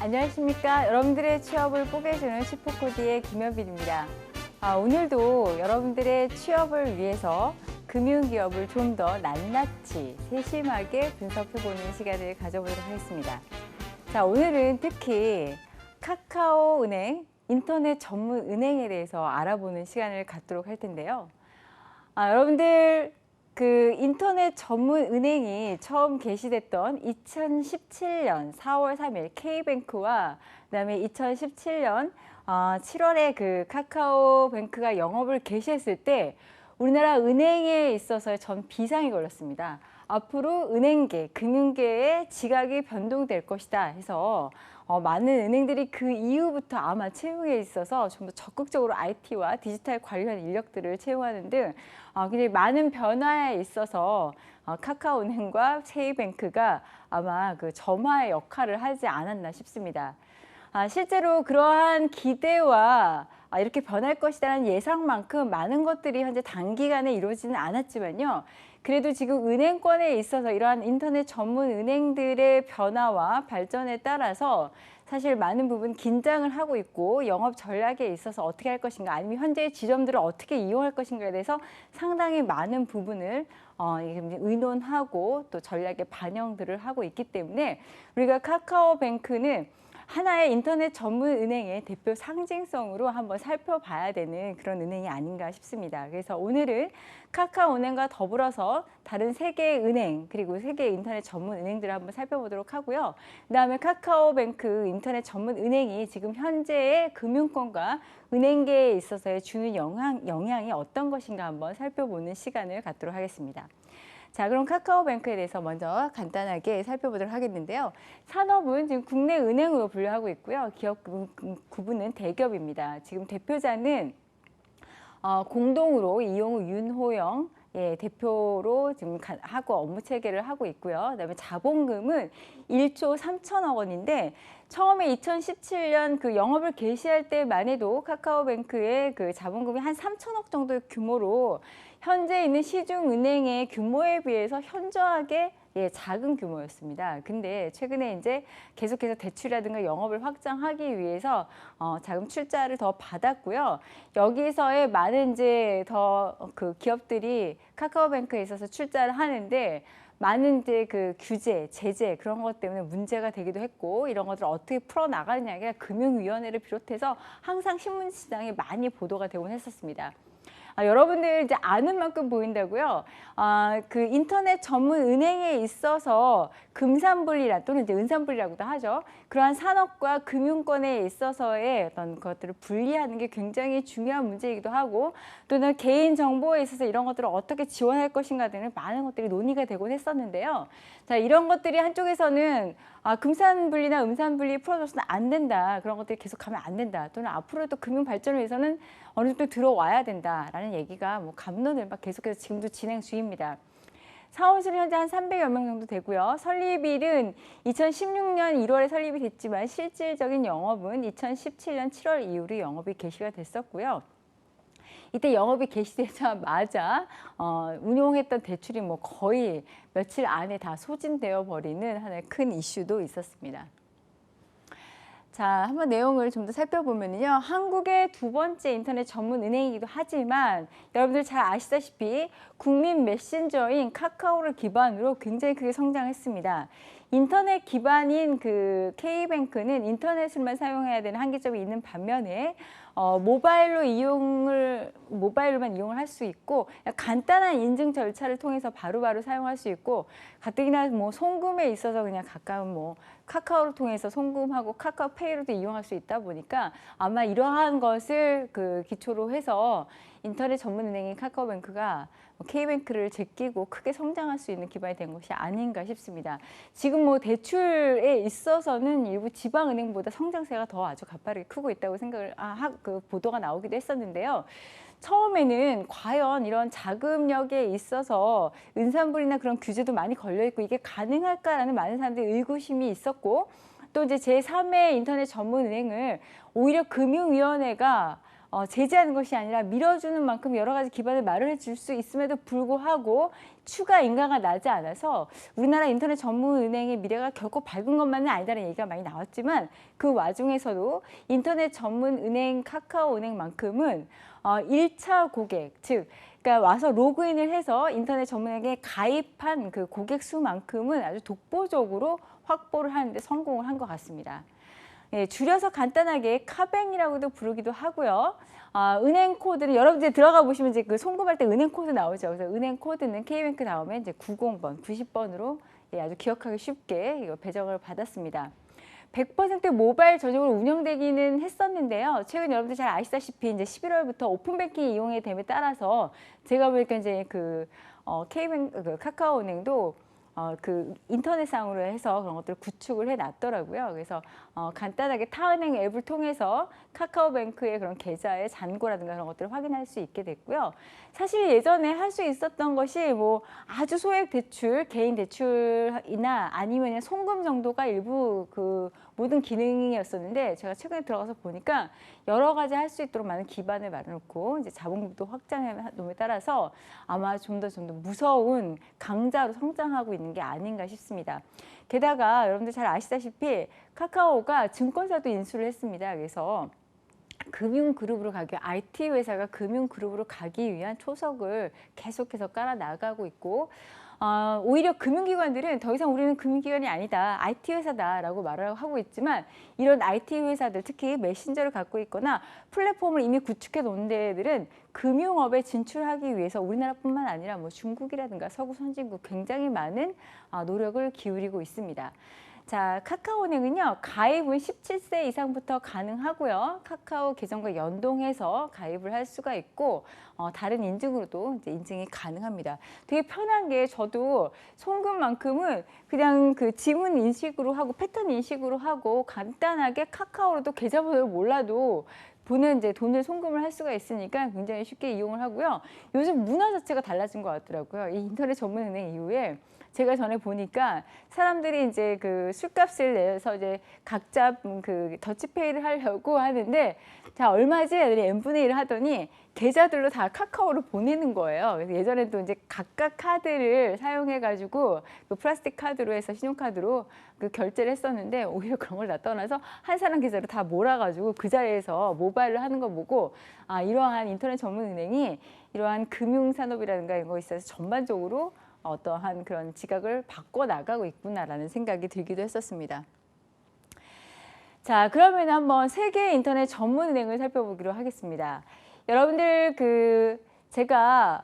안녕하십니까. 여러분들의 취업을 뽀개주는 슈퍼코디의 김현빈입니다. 오늘도 여러분들의 취업을 위해서 금융기업을 좀 더 낱낱이 세심하게 분석해보는 시간을 가져보도록 하겠습니다. 자, 오늘은 특히 카카오은행 인터넷 전문 은행에 대해서 알아보는 시간을 갖도록 할 텐데요. 여러분들 그 인터넷 전문 은행이 처음 개시됐던 2017년 4월 3일 K뱅크와 그다음에 2017년 7월에 그 카카오뱅크가 영업을 개시했을 때 우리나라 은행에 있어서의 전 비상이 걸렸습니다. 앞으로 은행계, 금융계의 지각이 변동될 것이다 해서 많은 은행들이 그 이후부터 아마 채용에 있어서 좀 더 적극적으로 IT와 디지털 관련 인력들을 채용하는 등 굉장히 많은 변화에 있어서 카카오은행과 K뱅크가 아마 그 점화의 역할을 하지 않았나 싶습니다. 실제로 그러한 기대와 이렇게 변할 것이라는 예상만큼 많은 것들이 현재 단기간에 이루어지는 않았지만요. 그래도 지금 은행권에 있어서 이러한 인터넷 전문 은행들의 변화와 발전에 따라서 사실 많은 부분 긴장을 하고 있고 영업 전략에 있어서 어떻게 할 것인가 아니면 현재의 지점들을 어떻게 이용할 것인가에 대해서 상당히 많은 부분을 의논하고 또 전략에 반영들을 하고 있기 때문에 우리가 카카오뱅크는 하나의 인터넷 전문 은행의 대표 상징성으로 한번 살펴봐야 되는 그런 은행이 아닌가 싶습니다. 그래서 오늘은 카카오은행과 더불어서 다른 세 개의 은행 그리고 세 개의 인터넷 전문 은행들을 한번 살펴보도록 하고요. 그다음에 카카오뱅크 인터넷 전문 은행이 지금 현재의 금융권과 은행계에 있어서의 주요 영향이 어떤 것인가 한번 살펴보는 시간을 갖도록 하겠습니다. 자, 그럼 카카오뱅크에 대해서 먼저 간단하게 살펴보도록 하겠는데요. 산업은 지금 국내 은행으로 분류하고 있고요. 기업 구분은 대기업입니다. 지금 대표자는 공동으로 이용우 윤호영 대표로 지금 하고 업무 체계를 하고 있고요. 그다음에 자본금은 1조 3천억 원인데 처음에 2017년 그 영업을 개시할 때만 해도 카카오뱅크의 그 자본금이 한 3천억 정도의 규모로 현재 있는 시중은행의 규모에 비해서 현저하게 작은 규모였습니다. 근데 최근에 이제 계속해서 대출이라든가 영업을 확장하기 위해서 자금 출자를 더 받았고요. 여기서의 많은 이제 더 그 기업들이 카카오뱅크에 있어서 출자를 하는데 많은 이제 그 규제, 제재 그런 것 때문에 문제가 되기도 했고 이런 것들을 어떻게 풀어 나가느냐가 금융위원회를 비롯해서 항상 신문시장에 많이 보도가 되곤 했었습니다. 여러분들 이제 아는 만큼 보인다고요. 그 인터넷 전문 은행에 있어서 금산분리라 또는 이제 은산분리라고도 하죠. 그러한 산업과 금융권에 있어서의 어떤 것들을 분리하는 게 굉장히 중요한 문제이기도 하고 또는 개인 정보에 있어서 이런 것들을 어떻게 지원할 것인가 등을 많은 것들이 논의가 되곤 했었는데요. 자, 이런 것들이 한쪽에서는 금산분리나 음산분리 풀어줘서는 안 된다. 그런 것들이 계속 가면 안 된다. 또는 앞으로도 금융 발전을 위해서는 어느 정도 들어와야 된다라는 얘기가 갑론을 막 계속해서 지금도 진행 중입니다. 사원수는 현재 한 300여 명 정도 되고요. 설립일은 2016년 1월에 설립이 됐지만 실질적인 영업은 2017년 7월 이후로 영업이 개시가 됐었고요. 이때 영업이 개시되자마자 운용했던 대출이 거의 며칠 안에 다 소진되어 버리는 하나의 큰 이슈도 있었습니다. 자, 한번 내용을 좀 더 살펴보면요. 한국의 두 번째 인터넷 전문 은행이기도 하지만 여러분들 잘 아시다시피 국민 메신저인 카카오를 기반으로 굉장히 크게 성장했습니다. 인터넷 기반인 그 K뱅크는 인터넷을만 사용해야 되는 한계점이 있는 반면에 모바일로만 이용을 할 수 있고 간단한 인증 절차를 통해서 바로바로 사용할 수 있고 가뜩이나 송금에 있어서 그냥 가까운 카카오를 통해서 송금하고 카카오페이로도 이용할 수 있다 보니까 아마 이러한 것을 그 기초로 해서 인터넷 전문은행인 카카오뱅크가 K뱅크를 제끼고 크게 성장할 수 있는 기반이 된 것이 아닌가 싶습니다. 지금 대출에 있어서는 일부 지방은행보다 성장세가 더 아주 가파르게 크고 있다고 생각을 그 보도가 나오기도 했었는데요. 처음에는 과연 이런 자금력에 있어서 은산불이나 그런 규제도 많이 걸려 있고 이게 가능할까라는 많은 사람들이 의구심이 있었고 또 이제 제3의 인터넷 전문 은행을 오히려 금융위원회가 제재하는 것이 아니라 밀어주는 만큼 여러 가지 기반을 마련해 줄 수 있음에도 불구하고 추가 인가가 나지 않아서 우리나라 인터넷 전문 은행의 미래가 결코 밝은 것만은 아니다라는 얘기가 많이 나왔지만 그 와중에서도 인터넷 전문 은행 카카오은행만큼은 1차 고객, 즉 그러니까 와서 로그인을 해서 인터넷 전문은행에 가입한 그 고객 수만큼은 아주 독보적으로 확보를 하는데 성공을 한 것 같습니다. 예, 줄여서 간단하게 카뱅이라고도 부르기도 하고요. 은행 코드는 여러분들 들어가 보시면 이제 그 송금할 때 은행 코드 나오죠. 그래서 은행 코드는 K뱅크 다음에 이제 90번, 90번으로 예, 아주 기억하기 쉽게 이거 배정을 받았습니다. 100% 모바일 전용으로 운영되기는 했었는데요. 최근 여러분들 잘 아시다시피 이제 11월부터 오픈뱅킹 이용에 됨에 따라서 제가 보니까 이제 K뱅크, 카카오은행도 그 인터넷상으로 해서 그런 것들을 구축을 해놨더라고요. 그래서 간단하게 타은행 앱을 통해서 카카오뱅크의 그런 계좌의 잔고라든가 그런 것들을 확인할 수 있게 됐고요. 사실 예전에 할 수 있었던 것이 뭐 아주 소액 대출, 개인 대출이나 아니면 그냥 송금 정도가 일부 그 모든 기능이었었는데 제가 최근에 들어가서 보니까 여러 가지 할 수 있도록 많은 기반을 마련놓고 이제 자본금도 확장해 놓음에 따라서 아마 좀 더 무서운 강자로 성장하고 있는 게 아닌가 싶습니다. 게다가 여러분들 잘 아시다시피 카카오가 증권사도 인수를 했습니다. 그래서 금융그룹으로 IT 회사가 금융그룹으로 가기 위한 초석을 계속해서 깔아 나가고 있고 오히려 금융기관들은 더 이상 우리는 금융기관이 아니다, IT 회사다라고 말을 하고 있지만 이런 IT 회사들, 특히 메신저를 갖고 있거나 플랫폼을 이미 구축해 놓은 데들은 금융업에 진출하기 위해서 우리나라뿐만 아니라 뭐 중국이라든가 서구 선진국 굉장히 많은 노력을 기울이고 있습니다. 자, 카카오은행은요, 가입은 17세 이상부터 가능하고요. 카카오 계정과 연동해서 가입을 할 수가 있고, 다른 인증으로도 이제 인증이 가능합니다. 되게 편한 게 저도 송금만큼은 그냥 그 지문 인식으로 하고 패턴 인식으로 하고 간단하게 카카오로도 계좌번호를 몰라도 보는 이제 돈을 송금을 할 수가 있으니까 굉장히 쉽게 이용을 하고요. 요즘 문화 자체가 달라진 것 같더라고요. 이 인터넷 전문은행 이후에 제가 전에 보니까 사람들이 이제 그 술값을 내서 이제 각자 그 더치페이를 하려고 하는데 자 얼마지? 애들이 n분의 1을 하더니 계좌들로 다 카카오로 보내는 거예요. 그래서 예전에도 이제 각각 카드를 사용해가지고 그 플라스틱 카드로 해서 신용카드로 그 결제를 했었는데 오히려 그런 걸 다 떠나서 한 사람 계좌로 다 몰아가지고 그 자리에서 모바일로 하는 거 보고 이러한 인터넷 전문은행이 이러한 금융산업이라든가 이런 거 있어서 전반적으로 어떠한 그런 지각을 바꿔 나가고 있구나라는 생각이 들기도 했었습니다. 자, 그러면 한번 세계 인터넷 전문은행을 살펴보기로 하겠습니다. 여러분들 제가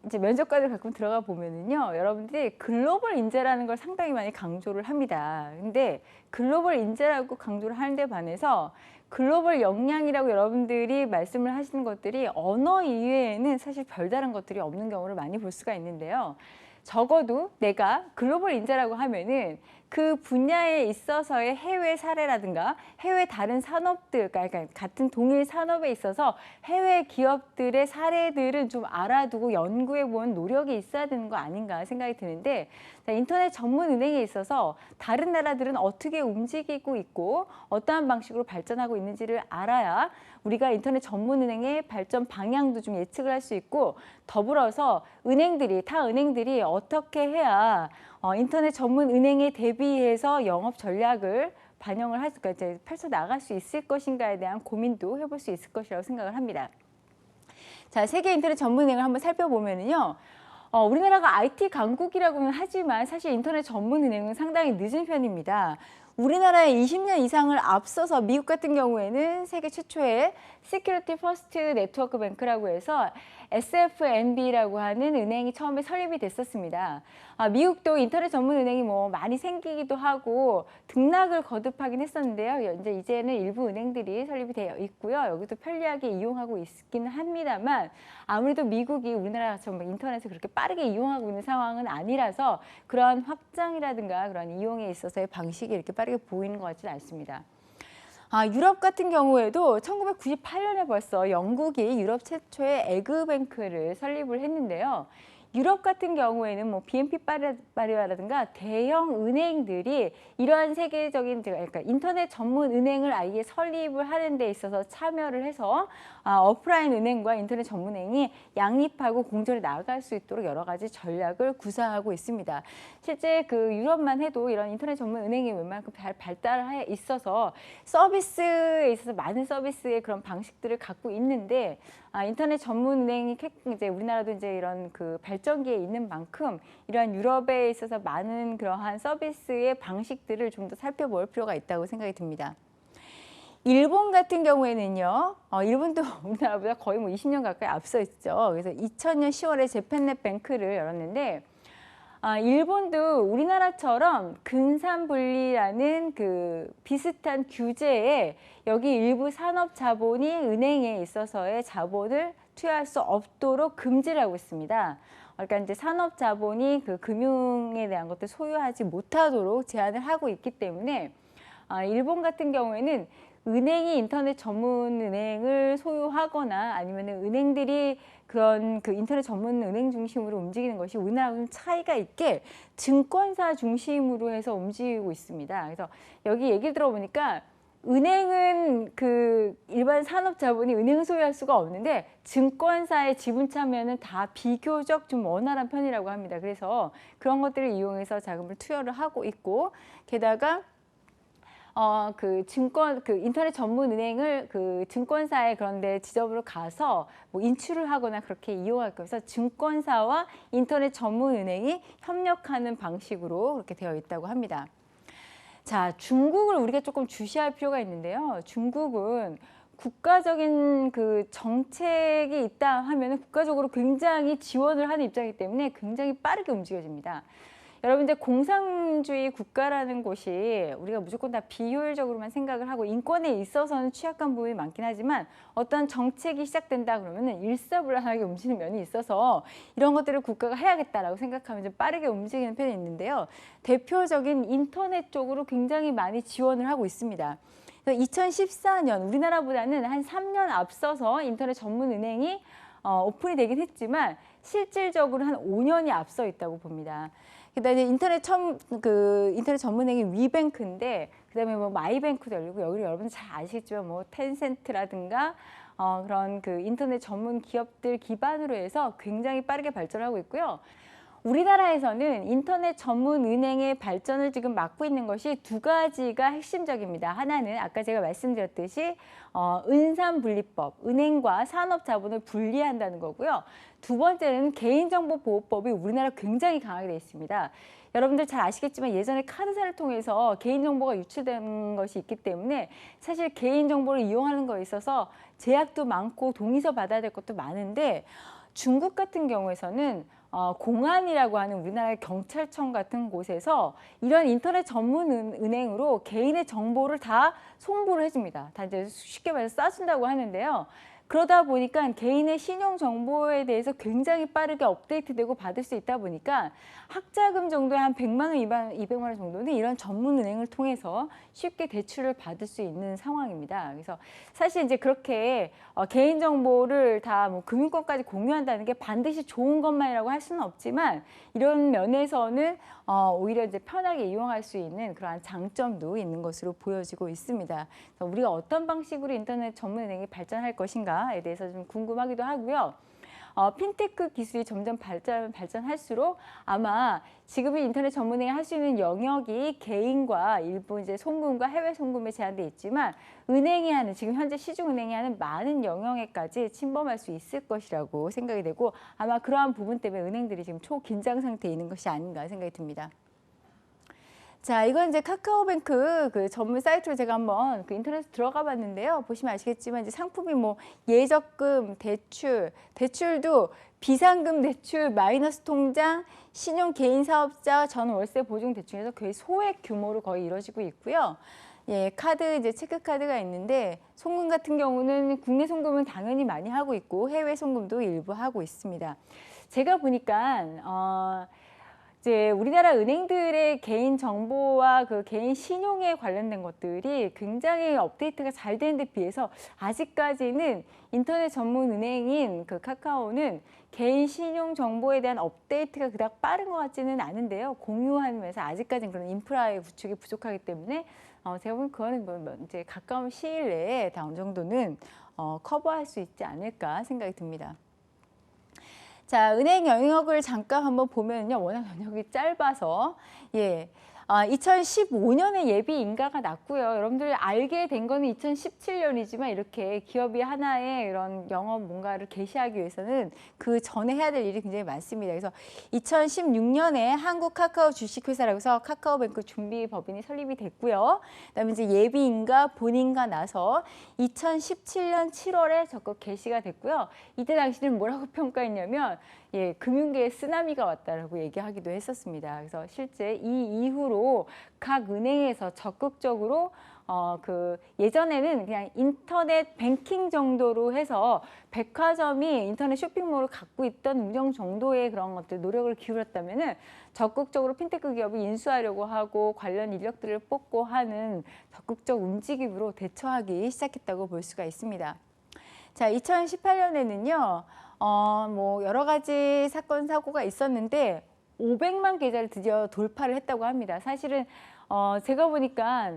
이제 면접관을 가끔 들어가 보면은요, 여러분들이 글로벌 인재라는 걸 상당히 많이 강조를 합니다. 근데 글로벌 인재라고 강조를 하는데 반해서 글로벌 역량이라고 여러분들이 말씀을 하시는 것들이 언어 이외에는 사실 별다른 것들이 없는 경우를 많이 볼 수가 있는데요. 적어도 내가 글로벌 인재라고 하면은 그 분야에 있어서의 해외 사례라든가 해외 다른 산업들, 그러니까 같은 동일 산업에 있어서 해외 기업들의 사례들은 좀 알아두고 연구해 본 노력이 있어야 되는 거 아닌가 생각이 드는데 인터넷 전문 은행에 있어서 다른 나라들은 어떻게 움직이고 있고 어떠한 방식으로 발전하고 있는지를 알아야 우리가 인터넷 전문 은행의 발전 방향도 좀 예측을 할 수 있고 더불어서 타 은행들이 어떻게 해야 인터넷 전문 은행에 대비해서 영업 전략을 반영을 할 수가 이제 펼쳐 나갈 수 있을 것인가에 대한 고민도 해볼 수 있을 것이라고 생각을 합니다. 자, 세계 인터넷 전문 은행을 한번 살펴보면은요. 우리나라가 IT 강국이라고는 하지만 사실 인터넷 전문 은행은 상당히 늦은 편입니다. 우리나라의 20년 이상을 앞서서 미국 같은 경우에는 세계 최초의 Security First Network Bank라고 해서 SFNB라고 하는 은행이 처음에 설립이 됐었습니다. 미국도 인터넷 전문 은행이 뭐 많이 생기기도 하고 등락을 거듭하긴 했었는데요. 이제는 일부 은행들이 설립이 되어 있고요. 여기도 편리하게 이용하고 있기는 합니다만 아무래도 미국이 우리나라처럼 인터넷을 그렇게 빠르게 이용하고 있는 상황은 아니라서 그러한 확장이라든가 그런 이용에 있어서의 방식이 이렇게 빠르게 보이는 것 같지는 않습니다. 유럽 같은 경우에도 1998년에 벌써 영국이 유럽 최초의 에그뱅크를 설립을 했는데요. 유럽 같은 경우에는 뭐 BNP 파리바라든가 대형 은행들이 이러한 세계적인 그러니까 인터넷 전문 은행을 아예 설립을 하는 데 있어서 참여를 해서 오프라인 은행과 인터넷 전문 은행이 양립하고 공존해 나아갈 수 있도록 여러 가지 전략을 구사하고 있습니다. 실제 그 유럽만 해도 이런 인터넷 전문 은행이 웬만큼 잘 발달해 있어서 서비스에 있어서 많은 서비스의 그런 방식들을 갖고 있는데 인터넷 전문 은행이 이제 우리나라도 이제 이런 그 발전기에 있는 만큼 이러한 유럽에 있어서 많은 그러한 서비스의 방식들을 좀 더 살펴볼 필요가 있다고 생각이 듭니다. 일본 같은 경우에는요, 일본도 우리나라보다 거의 뭐 20년 가까이 앞서 있죠. 그래서 2000년 10월에 재팬넷 뱅크를 열었는데, 일본도 우리나라처럼 근산분리라는 그 비슷한 규제에 여기 일부 산업 자본이 은행에 있어서의 자본을 투여할 수 없도록 금지를 하고 있습니다. 그러니까 이제 산업 자본이 그 금융에 대한 것들 소유하지 못하도록 제한을 하고 있기 때문에 일본 같은 경우에는 은행이 인터넷 전문 은행을 소유하거나 아니면 은행들이 그런 그 인터넷 전문 은행 중심으로 움직이는 것이 우리나라하고 좀 차이가 있게 증권사 중심으로 해서 움직이고 있습니다. 그래서 여기 얘기 들어보니까 은행은 그 일반 산업 자본이 은행을 소유할 수가 없는데 증권사의 지분 참여는 다 비교적 좀 원활한 편이라고 합니다. 그래서 그런 것들을 이용해서 자금을 투여를 하고 있고 게다가 그 인터넷 전문 은행을 그 증권사에 그런데 지점으로 가서 뭐 인출을 하거나 그렇게 이용할 거여서 증권사와 인터넷 전문 은행이 협력하는 방식으로 그렇게 되어 있다고 합니다. 자, 중국을 우리가 조금 주시할 필요가 있는데요. 중국은 국가적인 그 정책이 있다 하면 국가적으로 굉장히 지원을 하는 입장이기 때문에 굉장히 빠르게 움직여집니다. 여러분들 공산주의 국가라는 곳이 우리가 무조건 다 비효율적으로만 생각을 하고 인권에 있어서는 취약한 부분이 많긴 하지만 어떤 정책이 시작된다 그러면은 일사불란하게 움직이는 면이 있어서 이런 것들을 국가가 해야겠다라고 생각하면 좀 빠르게 움직이는 편이 있는데요. 대표적인 인터넷 쪽으로 굉장히 많이 지원을 하고 있습니다. 2014년 우리나라보다는 한 3년 앞서서 인터넷 전문 은행이 오픈이 되긴 했지만 실질적으로 한 5년이 앞서 있다고 봅니다. 그다음에 인터넷 전문은행이 위뱅크인데 그다음에 뭐 마이뱅크도 열리고 여기 여러분 잘 아시겠지만 뭐 텐센트라든가 그런 그 인터넷 전문 기업들 기반으로 해서 굉장히 빠르게 발전하고 있고요. 우리나라에서는 인터넷 전문 은행의 발전을 지금 막고 있는 것이 두 가지가 핵심적입니다. 하나는 아까 제가 말씀드렸듯이 은산분리법, 은행과 산업자본을 분리한다는 거고요. 두 번째는 개인정보보호법이 우리나라 굉장히 강하게 되어 있습니다. 여러분들 잘 아시겠지만 예전에 카드사를 통해서 개인정보가 유출된 것이 있기 때문에 사실 개인정보를 이용하는 거에 있어서 제약도 많고 동의서 받아야 될 것도 많은데 중국 같은 경우에서는 공안이라고 하는 우리나라의 경찰청 같은 곳에서 이런 인터넷 전문 은행으로 개인의 정보를 다 송부를 해줍니다. 다 이제 쉽게 말해서 싸준다고 하는데요. 그러다 보니까 개인의 신용 정보에 대해서 굉장히 빠르게 업데이트되고 받을 수 있다 보니까 학자금 정도의 한 100만 원, 200만 원 정도는 이런 전문 은행을 통해서 쉽게 대출을 받을 수 있는 상황입니다. 그래서 사실 이제 그렇게 개인 정보를 다 뭐 금융권까지 공유한다는 게 반드시 좋은 것만이라고 할 수는 없지만 이런 면에서는 오히려 이제 편하게 이용할 수 있는 그러한 장점도 있는 것으로 보여지고 있습니다. 그래서 우리가 어떤 방식으로 인터넷 전문 은행이 발전할 것인가에 대해서 좀 궁금하기도 하고요. 핀테크 기술이 점점 발전할수록 아마 지금의 인터넷 전문은행이 할 수 있는 영역이 개인과 일부 이제 송금과 해외 송금에 제한돼 있지만 은행이 하는 지금 현재 시중은행이 하는 많은 영역에까지 침범할 수 있을 것이라고 생각이 되고 아마 그러한 부분 때문에 은행들이 지금 초긴장 상태에 있는 것이 아닌가 생각이 듭니다. 자, 이건 이제 카카오뱅크 그 전문 사이트로 제가 한번 그 인터넷에 들어가 봤는데요. 보시면 아시겠지만 이제 상품이 뭐 예적금, 대출도 비상금 대출, 마이너스 통장, 신용 개인 사업자, 전 월세 보증 대출에서 거의 소액 규모로 거의 이루어지고 있고요. 예, 카드 이제 체크 카드가 있는데 송금 같은 경우는 국내 송금은 당연히 많이 하고 있고 해외 송금도 일부 하고 있습니다. 제가 보니까 이제 우리나라 은행들의 개인 정보와 그 개인 신용에 관련된 것들이 굉장히 업데이트가 잘 되는 데 비해서 아직까지는 인터넷 전문 은행인 그 카카오는 개인 신용 정보에 대한 업데이트가 그닥 빠른 것 같지는 않은데요. 공유하면서 아직까지는 그런 인프라의 구축이 부족하기 때문에 제가 보면 그거는 뭐 이제 가까운 시일 내에 다 어느 정도는 커버할 수 있지 않을까 생각이 듭니다. 자, 은행 영역을 잠깐 한번 보면요. 워낙 영역이 짧아서, 2015년에 예비 인가가 났고요. 여러분들 알게 된 거는 2017년이지만 이렇게 기업이 하나의 이런 영업 뭔가를 개시하기 위해서는 그 전에 해야 될 일이 굉장히 많습니다. 그래서 2016년에 한국 카카오 주식회사라고 해서 카카오뱅크 준비법인이 설립이 됐고요. 그다음에 이제 예비 인가, 본인가 나서 2017년 7월에 적극 개시가 됐고요. 이때 당시는 뭐라고 평가했냐면 금융계에 쓰나미가 왔다라고 얘기하기도 했었습니다. 그래서 실제 이 이후로 각 은행에서 적극적으로 예전에는 그냥 인터넷 뱅킹 정도로 해서 백화점이 인터넷 쇼핑몰을 갖고 있던 운영 정도의 그런 것들 노력을 기울였다면은 적극적으로 핀테크 기업을 인수하려고 하고 관련 인력들을 뽑고 하는 적극적 움직임으로 대처하기 시작했다고 볼 수가 있습니다. 자, 2018년에는요. 뭐 여러 가지 사건 사고가 있었는데 500만 계좌를 드디어 돌파를 했다고 합니다. 사실은 제가 보니까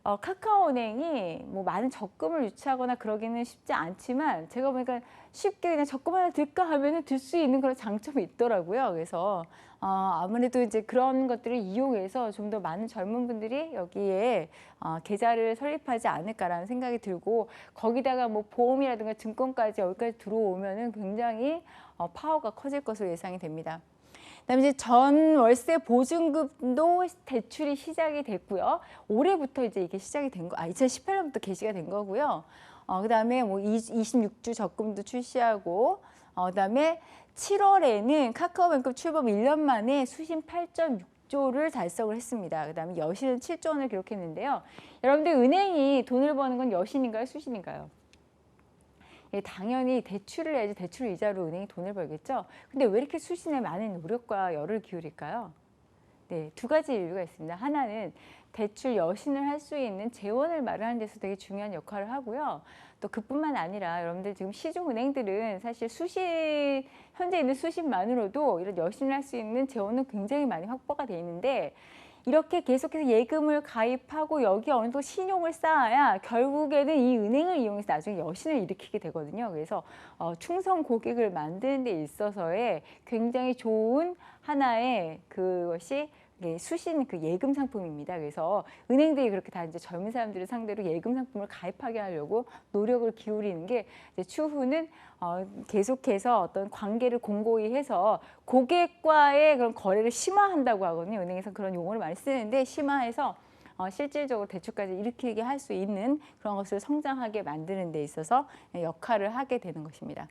카카오은행이 뭐 많은 적금을 유치하거나 그러기는 쉽지 않지만 제가 보니까 쉽게 그냥 적금 하나 들까 하면은 들 수 있는 그런 장점이 있더라고요. 그래서 아무래도 이제 그런 것들을 이용해서 좀 더 많은 젊은 분들이 여기에 계좌를 설립하지 않을까라는 생각이 들고 거기다가 뭐 보험이라든가 증권까지 여기까지 들어오면은 굉장히 파워가 커질 것으로 예상이 됩니다. 그다음에 이제 전 월세 보증금도 대출이 시작이 됐고요. 올해부터 이제 이게 시작이 된 거, 2018년부터 개시가 된 거고요. 그다음에 뭐 26주 적금도 출시하고, 그다음에 7월에는 카카오뱅크 출범 1년 만에 수신 8.6조를 달성을 했습니다. 그다음에 여신은 7조 원을 기록했는데요. 여러분들 은행이 돈을 버는 건 여신인가요, 수신인가요? 당연히 대출을 해야지 대출 이자로 은행이 돈을 벌겠죠. 근데 왜 이렇게 수신에 많은 노력과 열을 기울일까요? 네, 두 가지 이유가 있습니다. 하나는 대출 여신을 할 수 있는 재원을 마련하는 데서 되게 중요한 역할을 하고요. 또 그뿐만 아니라 여러분들 지금 시중은행들은 사실 수신, 현재 있는 수신만으로도 이런 여신을 할 수 있는 재원은 굉장히 많이 확보가 돼 있는데 이렇게 계속해서 예금을 가입하고 여기에 어느 정도 신용을 쌓아야 결국에는 이 은행을 이용해서 나중에 여신을 일으키게 되거든요. 그래서 충성 고객을 만드는 데 있어서의 굉장히 좋은 하나의 그것이 수신 그 예금 상품입니다. 그래서 은행들이 그렇게 다 이제 젊은 사람들을 상대로 예금 상품을 가입하게 하려고 노력을 기울이는 게 이제 추후는 계속해서 어떤 관계를 공고히 해서 고객과의 그런 거래를 심화한다고 하거든요. 은행에서 그런 용어를 많이 쓰는데 심화해서 실질적으로 대출까지 일으키게 할 수 있는 그런 것을 성장하게 만드는 데 있어서 역할을 하게 되는 것입니다.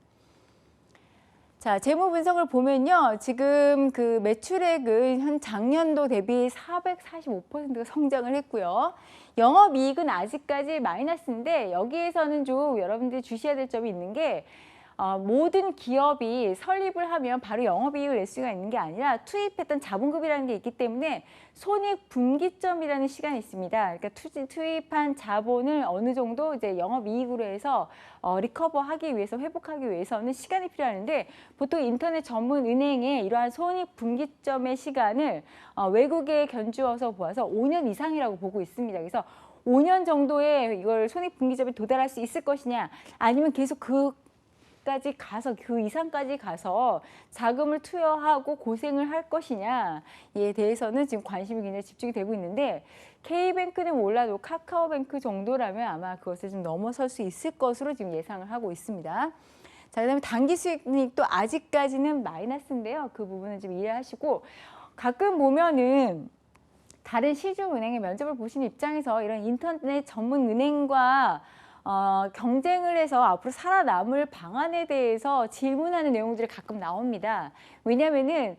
자, 재무 분석을 보면요. 지금 그 매출액은 한 작년도 대비 445%가 성장을 했고요. 영업이익은 아직까지 마이너스인데 여기에서는 좀 여러분들이 주시해야 될 점이 있는 게 모든 기업이 설립을 하면 바로 영업이익을 낼 수가 있는 게 아니라 투입했던 자본금이라는 게 있기 때문에 손익분기점이라는 시간이 있습니다. 그러니까 투입한 자본을 어느 정도 이제 영업이익으로 해서 리커버하기 위해서 회복하기 위해서는 시간이 필요한데 보통 인터넷 전문 은행의 이러한 손익분기점의 시간을 외국에 견주어서 보아서 5년 이상이라고 보고 있습니다. 그래서 5년 정도의 이걸 손익분기점에 도달할 수 있을 것이냐 아니면 계속 그 이상까지 가서 자금을 투여하고 고생을 할 것이냐에 대해서는 지금 관심이 굉장히 집중이 되고 있는데 K뱅크는 몰라도 카카오뱅크 정도라면 아마 그것을 좀 넘어설 수 있을 것으로 지금 예상을 하고 있습니다. 자, 그다음에 단기 수익도 아직까지는 마이너스인데요. 그 부분은 좀 이해하시고 가끔 보면은 다른 시중은행의 면접을 보시는 입장에서 이런 인터넷 전문 은행과 경쟁을 해서 앞으로 살아남을 방안에 대해서 질문하는 내용들이 가끔 나옵니다. 왜냐하면은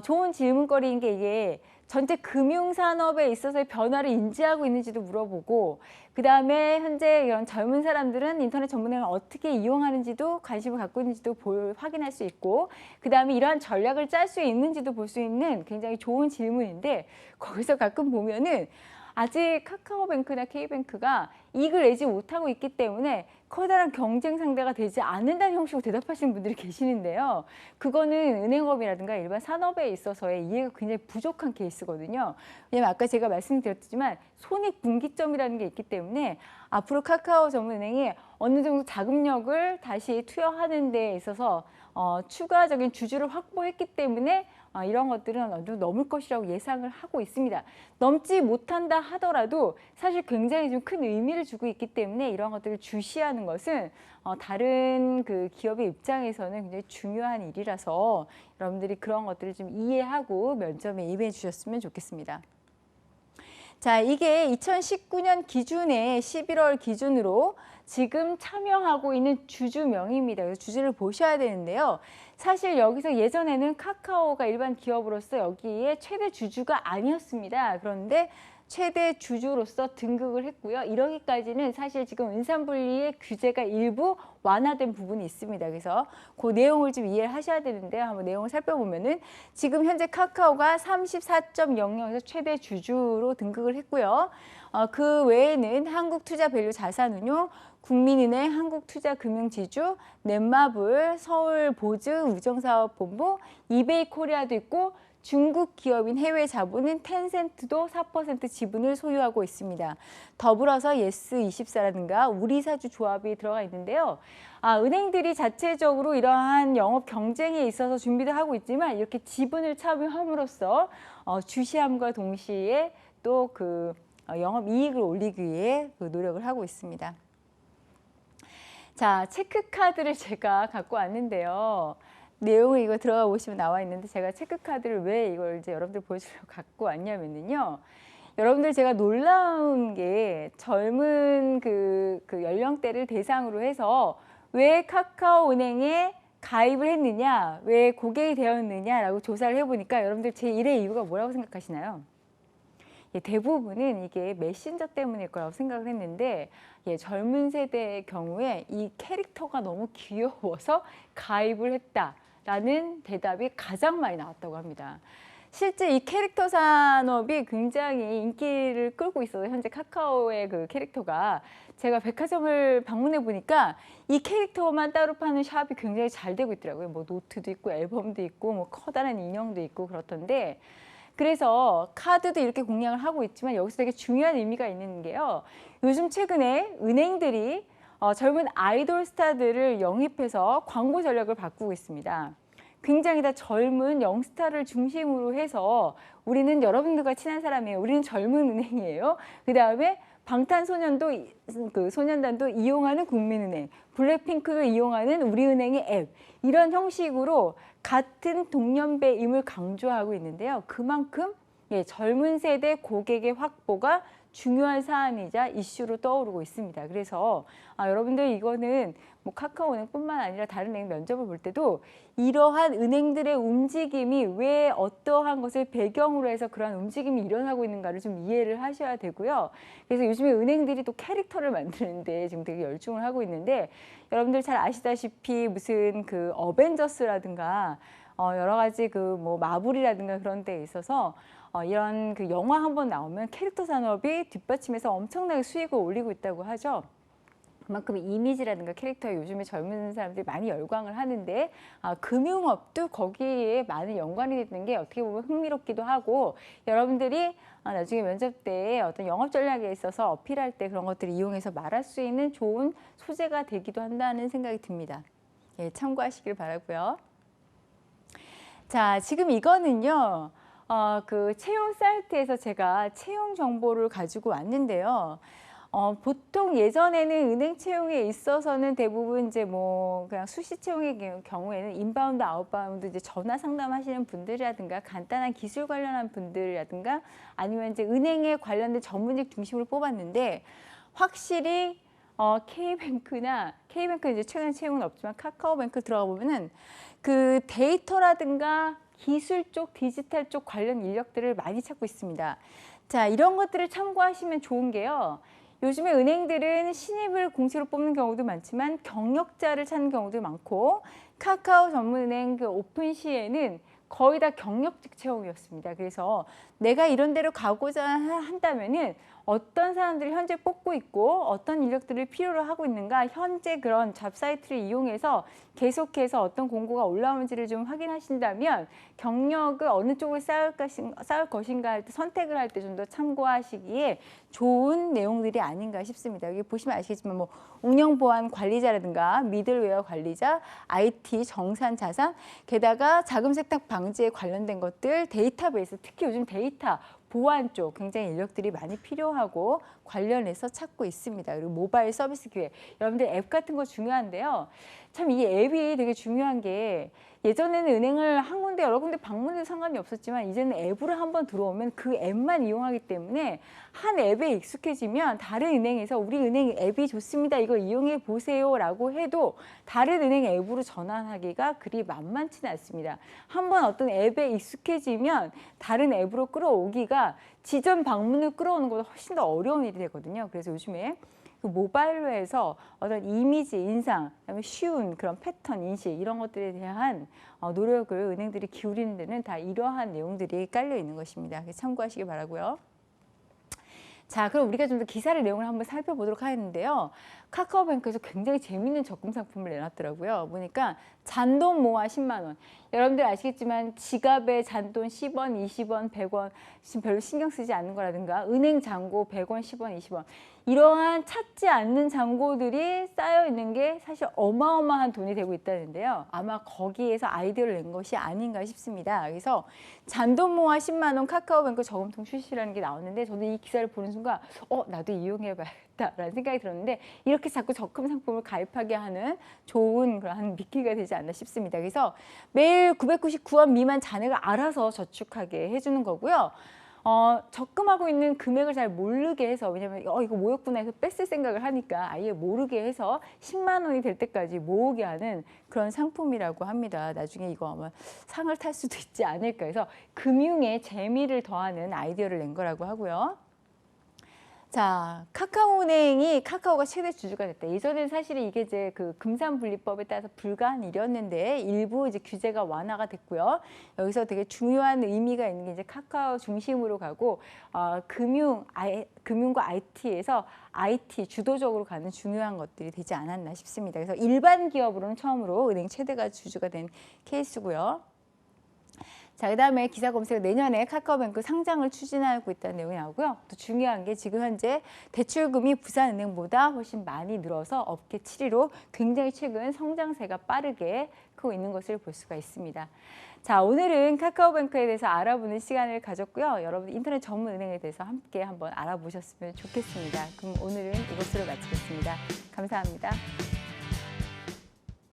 좋은 질문거리인 게 이게 전체 금융산업에 있어서의 변화를 인지하고 있는지도 물어보고, 그다음에 현재 이런 젊은 사람들은 인터넷 전문행을 어떻게 이용하는지도 관심을 갖고 있는지도 확인할 수 있고, 그다음에 이러한 전략을 짤 수 있는지도 볼 수 있는 굉장히 좋은 질문인데, 거기서 가끔 보면은 아직 카카오뱅크나 K뱅크가 이익을 내지 못하고 있기 때문에 커다란 경쟁 상대가 되지 않는다는 형식으로 대답하시는 분들이 계시는데요. 그거는 은행업이라든가 일반 산업에 있어서의 이해가 굉장히 부족한 케이스거든요. 왜냐면 아까 제가 말씀드렸지만 손익분기점이라는 게 있기 때문에 앞으로 카카오 전문은행이 어느 정도 자금력을 다시 투여하는 데 있어서 추가적인 주주를 확보했기 때문에 이런 것들은 어느 정도 넘을 것이라고 예상을 하고 있습니다. 넘지 못한다 하더라도 사실 굉장히 좀 큰 의미를 주고 있기 때문에 이런 것들을 주시하는 것은 다른 그 기업의 입장에서는 굉장히 중요한 일이라서 여러분들이 그런 것들을 좀 이해하고 면접에 임해 주셨으면 좋겠습니다. 자, 이게 2019년 기준에 11월 기준으로 지금 참여하고 있는 주주명입니다. 그래서 주주를 보셔야 되는데요. 사실 여기서 예전에는 카카오가 일반 기업으로서 여기에 최대 주주가 아니었습니다. 그런데 최대 주주로서 등극을 했고요. 이러기까지는 사실 지금 은산분리의 규제가 일부 완화된 부분이 있습니다. 그래서 그 내용을 좀 이해를 하셔야 되는데요. 한번 내용을 살펴보면은 지금 현재 카카오가 34.00에서 최대 주주로 등극을 했고요. 그 외에는 한국투자밸류 자산운용, 국민은행, 한국투자금융지주, 넷마블, 서울보증 우정사업본부, 이베이코리아도 있고 중국 기업인 해외 자본은 텐센트도 4% 지분을 소유하고 있습니다. 더불어서 예스24라든가 우리사주조합이 들어가 있는데요. 은행들이 자체적으로 이러한 영업 경쟁에 있어서 준비도 하고 있지만 이렇게 지분을 참여함으로써 주시함과 동시에 또 그 영업 이익을 올리기 위해 그 노력을 하고 있습니다. 자, 체크카드를 제가 갖고 왔는데요. 내용을 이거 들어가 보시면 나와 있는데 제가 체크카드를 왜 이걸 이제 여러분들 보여주려고 갖고 왔냐면요. 여러분들 제가 놀라운 게 젊은 그 연령대를 대상으로 해서 왜 카카오은행에 가입을 했느냐, 왜 고객이 되었느냐라고 조사를 해보니까 여러분들 제 1의 이유가 뭐라고 생각하시나요? 대부분은 이게 메신저 때문일 거라고 생각을 했는데 젊은 세대의 경우에 이 캐릭터가 너무 귀여워서 가입을 했다라는 대답이 가장 많이 나왔다고 합니다. 실제 이 캐릭터 산업이 굉장히 인기를 끌고 있어서 현재 카카오의 그 캐릭터가 제가 백화점을 방문해 보니까 이 캐릭터만 따로 파는 샵이 굉장히 잘 되고 있더라고요. 뭐 노트도 있고 앨범도 있고 뭐 커다란 인형도 있고 그렇던데 그래서 카드도 이렇게 공략을 하고 있지만 여기서 되게 중요한 의미가 있는 게요. 요즘 최근에 은행들이 젊은 아이돌 스타들을 영입해서 광고 전략을 바꾸고 있습니다. 굉장히 다 젊은 영스타를 중심으로 해서 우리는 여러분들과 친한 사람이에요. 우리는 젊은 은행이에요. 그다음에 소년단도 이용하는 국민은행, 블랙핑크도 이용하는 우리은행의 앱 이런 형식으로 같은 동년배임을 강조하고 있는데요. 그만큼 젊은 세대 고객의 확보가 중요한 사안이자 이슈로 떠오르고 있습니다. 그래서 여러분들 이거는 뭐 카카오은행뿐만 아니라 다른 은행 면접을 볼 때도 이러한 은행들의 움직임이 왜 어떠한 것을 배경으로 해서 그러한 움직임이 일어나고 있는가를 좀 이해를 하셔야 되고요. 그래서 요즘에 은행들이 또 캐릭터를 만드는데 지금 되게 열중을 하고 있는데 여러분들 잘 아시다시피 무슨 그 어벤져스라든가 여러 가지 그 뭐 마블이라든가 그런 데에 있어서 이런 그 영화 한번 나오면 캐릭터 산업이 뒷받침해서 엄청나게 수익을 올리고 있다고 하죠. 그만큼 이미지라든가 캐릭터에 요즘에 젊은 사람들이 많이 열광을 하는데 금융업도 거기에 많은 연관이 되는 게 어떻게 보면 흥미롭기도 하고 여러분들이 나중에 면접 때 어떤 영업 전략에 있어서 어필할 때 그런 것들을 이용해서 말할 수 있는 좋은 소재가 되기도 한다는 생각이 듭니다. 예, 참고하시길 바라고요. 자, 지금 이거는요. 그 채용 사이트에서 제가 채용 정보를 가지고 왔는데요. 보통 예전에는 은행 채용에 있어서는 대부분 이제 뭐 그냥 수시 채용의 경우에는 인바운드, 아웃바운드 이제 전화 상담하시는 분들이라든가 간단한 기술 관련한 분들이라든가 아니면 이제 은행에 관련된 전문직 중심으로 뽑았는데 확실히 K뱅크는 이제 최근 채용은 없지만 카카오뱅크 들어가 보면은 그 데이터라든가 기술 쪽, 디지털 쪽 관련 인력들을 많이 찾고 있습니다. 자, 이런 것들을 참고하시면 좋은 게요. 요즘에 은행들은 신입을 공채로 뽑는 경우도 많지만 경력자를 찾는 경우도 많고 카카오 전문은행 그 오픈 시에는 거의 다 경력직 채용이었습니다. 그래서 내가 이런 데로 가고자 한다면은 어떤 사람들이 현재 뽑고 있고 어떤 인력들을 필요로 하고 있는가 현재 그런 잡 사이트를 이용해서 계속해서 어떤 공고가 올라오는지를 좀 확인하신다면 경력을 어느 쪽을 쌓을 것인가 할 때 선택을 할 때 좀 더 참고하시기에 좋은 내용들이 아닌가 싶습니다. 여기 보시면 아시겠지만 뭐 운영보안 관리자라든가 미들웨어 관리자, IT 정산 자산, 게다가 자금 세탁 방지에 관련된 것들, 데이터베이스, 특히 요즘 데이터 보안 쪽 굉장히 인력들이 많이 필요하고 관련해서 찾고 있습니다. 그리고 모바일 서비스 기회. 여러분들 앱 같은 거 중요한데요. 참 이 앱이 되게 중요한 게 예전에는 은행을 한 군데 여러 군데 방문해도 상관이 없었지만 이제는 앱으로 한번 들어오면 그 앱만 이용하기 때문에 한 앱에 익숙해지면 다른 은행에서 우리 은행 앱이 좋습니다. 이거 이용해 보세요 라고 해도 다른 은행 앱으로 전환하기가 그리 만만치는 않습니다. 한번 어떤 앱에 익숙해지면 다른 앱으로 끌어오기가 지점 방문을 끌어오는 것보다 훨씬 더 어려운 일이 되거든요. 그래서 요즘에 그 모바일로 해서 어떤 이미지, 인상, 그다음에 쉬운 그런 패턴 인식 이런 것들에 대한 노력을 은행들이 기울이는 데는 다 이러한 내용들이 깔려 있는 것입니다. 참고하시기 바라고요. 자, 그럼 우리가 좀 더 기사의 내용을 한번 살펴보도록 하겠는데요. 카카오뱅크에서 굉장히 재미있는 적금 상품을 내놨더라고요. 보니까 잔돈 모아 10만 원. 여러분들 아시겠지만 지갑에 잔돈 10원, 20원, 100원 지금 별로 신경 쓰지 않는 거라든가 은행 잔고 100원, 10원, 20원 이러한 찾지 않는 잔고들이 쌓여 있는 게 사실 어마어마한 돈이 되고 있다는데요. 아마 거기에서 아이디어를 낸 것이 아닌가 싶습니다. 그래서 잔돈 모아 10만 원 카카오뱅크 저금통 출시라는 게 나왔는데 저도 이 기사를 보는 순간 나도 이용해봐야겠다라는 생각이 들었는데 이렇게 자꾸 적금 상품을 가입하게 하는 좋은 그런 미끼가 되지 않나 싶습니다. 그래서 매일 999원 미만 잔액을 알아서 저축하게 해주는 거고요. 적금하고 있는 금액을 잘 모르게 해서 왜냐면 이거 모였구나 해서 뺐을 생각을 하니까 아예 모르게 해서 10만 원이 될 때까지 모으게 하는 그런 상품이라고 합니다. 나중에 이거 아마 상을 탈 수도 있지 않을까 해서 금융에 재미를 더하는 아이디어를 낸 거라고 하고요. 자, 카카오은행이 카카오가 최대 주주가 됐다. 예전에는 사실 이게 이제 그 금산분리법에 따라서 불가한 일이었는데 일부 이제 규제가 완화가 됐고요. 여기서 되게 중요한 의미가 있는 게 이제 카카오 중심으로 가고 금융과 IT에서 IT 주도적으로 가는 중요한 것들이 되지 않았나 싶습니다. 그래서 일반 기업으로는 처음으로 은행 최대가 주주가 된 케이스고요. 자, 그다음에 기사 검색 내년에 카카오뱅크 상장을 추진하고 있다는 내용이 나오고요. 또 중요한 게 지금 현재 대출금이 부산은행보다 훨씬 많이 늘어서 업계 7위로 굉장히 최근 성장세가 빠르게 크고 있는 것을 볼 수가 있습니다. 자, 오늘은 카카오뱅크에 대해서 알아보는 시간을 가졌고요. 여러분 인터넷 전문 은행에 대해서 함께 한번 알아보셨으면 좋겠습니다. 그럼 오늘은 이것으로 마치겠습니다. 감사합니다.